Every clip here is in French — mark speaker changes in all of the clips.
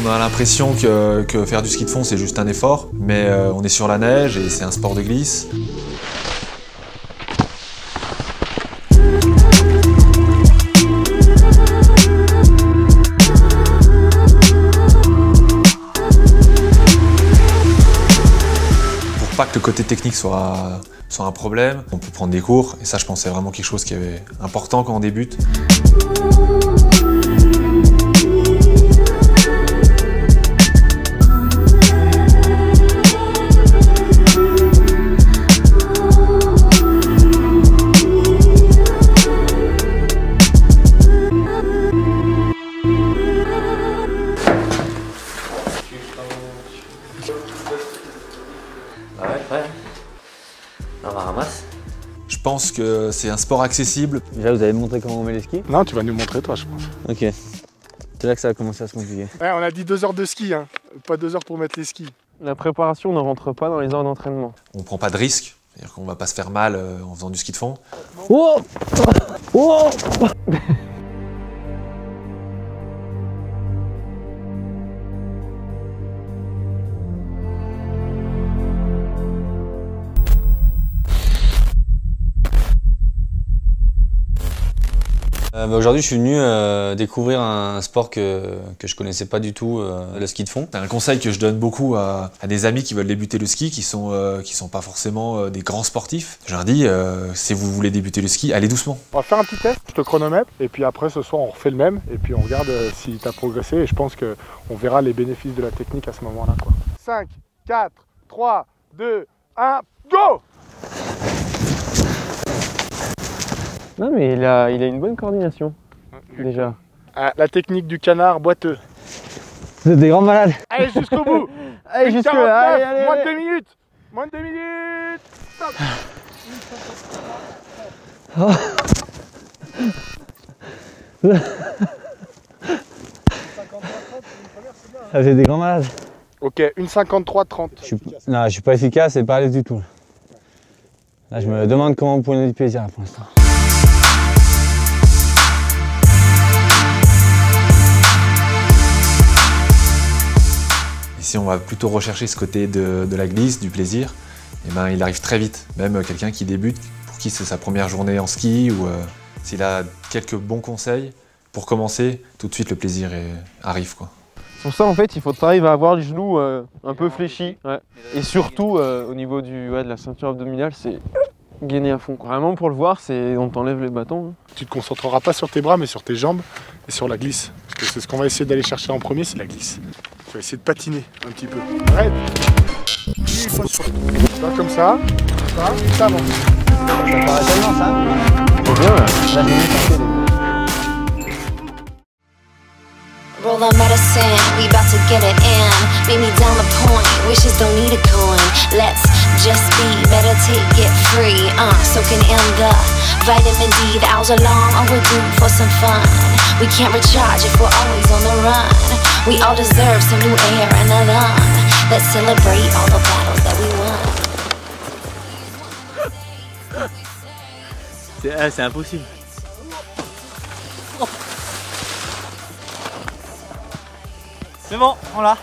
Speaker 1: On a l'impression que faire du ski de fond c'est juste un effort, mais on est sur la neige et c'est un sport de glisse. Pour pas que le côté technique soit un problème, on peut prendre des cours, et ça je pense c'est vraiment quelque chose qui est important quand on débute.
Speaker 2: Ouais. On va ramasser.
Speaker 1: Je pense que c'est un sport accessible.
Speaker 3: Déjà, vous avez montré comment on met les skis?
Speaker 4: Non, tu vas nous montrer toi, je pense.
Speaker 3: Ok. C'est là que ça a commencé à se compliquer.
Speaker 4: Ouais, on a dit 2 heures de ski, hein. Pas 2 heures pour mettre les skis.
Speaker 5: La préparation ne rentre pas dans les heures d'entraînement.
Speaker 1: On prend pas de risque, c'est-à-dire qu'on va pas se faire mal en faisant du ski de fond.
Speaker 5: Oh oh
Speaker 3: Aujourd'hui, je suis venu découvrir un sport que je connaissais pas du tout, le ski de fond.
Speaker 1: C'est un conseil que je donne beaucoup à des amis qui veulent débuter le ski, qui sont pas forcément des grands sportifs. Je leur dis, si vous voulez débuter le ski, allez doucement.
Speaker 4: On va faire un petit test, je te chronomètre, et puis après ce soir on refait le même, et puis on regarde si tu as progressé, et je pense qu'on verra les bénéfices de la technique à ce moment-là. 5, 4, 3, 2, 1, go!
Speaker 5: Non mais il a une bonne coordination, déjà.
Speaker 4: Ah, la technique du canard boiteux.
Speaker 3: Vous êtes des grands malades.
Speaker 4: Allez jusqu'au bout.
Speaker 5: Allez, jusque
Speaker 4: 49,
Speaker 5: là, allez.
Speaker 4: moins de 2 minutes. Moins de 2 minutes. Stop.
Speaker 3: Vous êtes des grands malades.
Speaker 4: Ok, une 53-30.
Speaker 3: Non, je suis pas efficace et pas à l'aise du tout. Là, je me demande comment vous prenez du plaisir là, pour l'instant.
Speaker 1: Si on va plutôt rechercher ce côté de la glisse, du plaisir, et ben, il arrive très vite. Même quelqu'un qui débute, pour qui c'est sa première journée en ski, ou s'il a quelques bons conseils, pour commencer, tout de suite le plaisir arrive, quoi.
Speaker 5: Pour ça, en fait, il faut que tu arrives à avoir les genoux un peu fléchis. Ouais. Et surtout, au niveau de la ceinture abdominale, c'est gainer à fond. Vraiment, pour le voir, on t'enlève les bâtons.
Speaker 4: Tu te concentreras pas sur tes bras, mais sur tes jambes et sur la glisse. Parce que c'est ce qu'on va essayer d'aller chercher en premier, c'est la glisse. Tu vas essayer de patiner un petit peu. Arrête. Pas comme ça, ça avance.
Speaker 3: Ça paraît tellement ça. C'est bien, là, je vais chercher les...
Speaker 6: Roll the medicine, we about to get it in. Meet me down the point, wishes don't need a coin. Let's just be, meditate, get free. Soaking in the vitamin D. The hours are long overdue for some fun. We can't recharge if we're always on the run. We all deserve some new air and a lung. Let's celebrate all the battles that we won.
Speaker 3: C'est impossible.
Speaker 7: C'est bon, on l'a.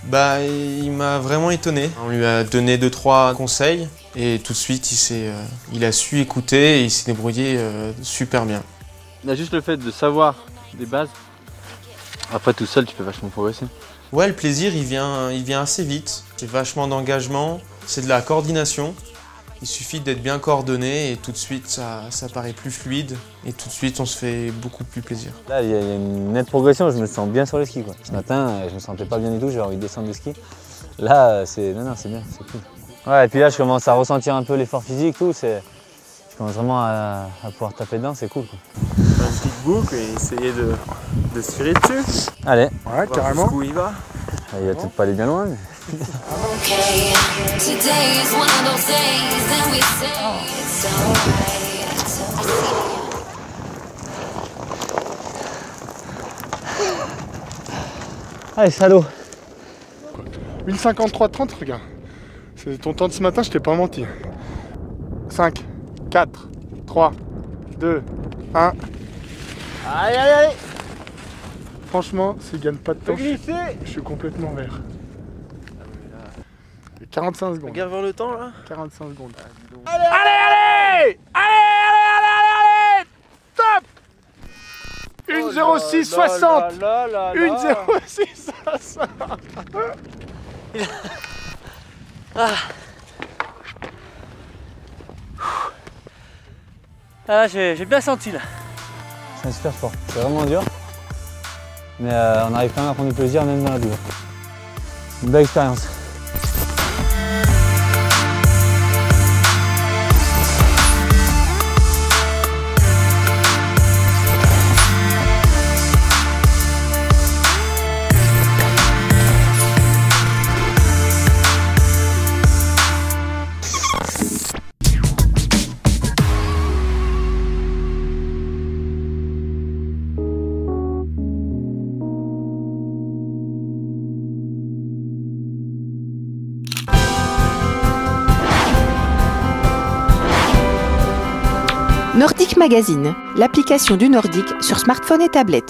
Speaker 7: Bah, il m'a vraiment étonné. On lui a donné 2-3 conseils et tout de suite il a su écouter et il s'est débrouillé super bien.
Speaker 3: Il y a juste le fait de savoir des bases. Après tout seul, tu peux vachement progresser.
Speaker 7: Ouais, le plaisir il vient assez vite. C'est vachement d'engagement, c'est de la coordination. Il suffit d'être bien coordonné et tout de suite ça paraît plus fluide et tout de suite on se fait beaucoup plus plaisir.
Speaker 3: Là il y a une nette progression, je me sens bien sur le ski, quoi. Ce matin je me sentais pas bien du tout, j'avais envie de descendre du ski. Là c'est bien, c'est cool. Ouais, et puis là je commence à ressentir un peu l'effort physique, tout. Je commence vraiment à pouvoir taper dedans, c'est cool, quoi.
Speaker 8: Une petite boucle et essayer de se tirer dessus.
Speaker 3: Allez.
Speaker 4: Ouais, carrément.
Speaker 8: Où il va.
Speaker 3: Il va peut-être pas aller bien loin, mais...
Speaker 6: Okay, today is one of those days that we say it's alright.
Speaker 3: Allez, salaud.
Speaker 4: Une 53-30, regarde. C'est ton temps de ce matin, je t'ai pas menti. 5, 4, 3, 2, 1.
Speaker 3: Allez, allez, allez.
Speaker 4: Franchement, s'il gagne pas de temps, je suis complètement vert. 45 secondes.
Speaker 8: Regarde voir le temps là.
Speaker 4: 45 secondes.
Speaker 8: Allez.
Speaker 4: Top 1,0660. 1,0660.
Speaker 2: Ah, j'ai bien senti là.
Speaker 3: C'est un super sport. C'est vraiment dur. Mais on arrive quand même à prendre du plaisir même dans la douleur. Une belle expérience.
Speaker 9: Nordic Magazine, l'application du Nordic sur smartphone et tablette.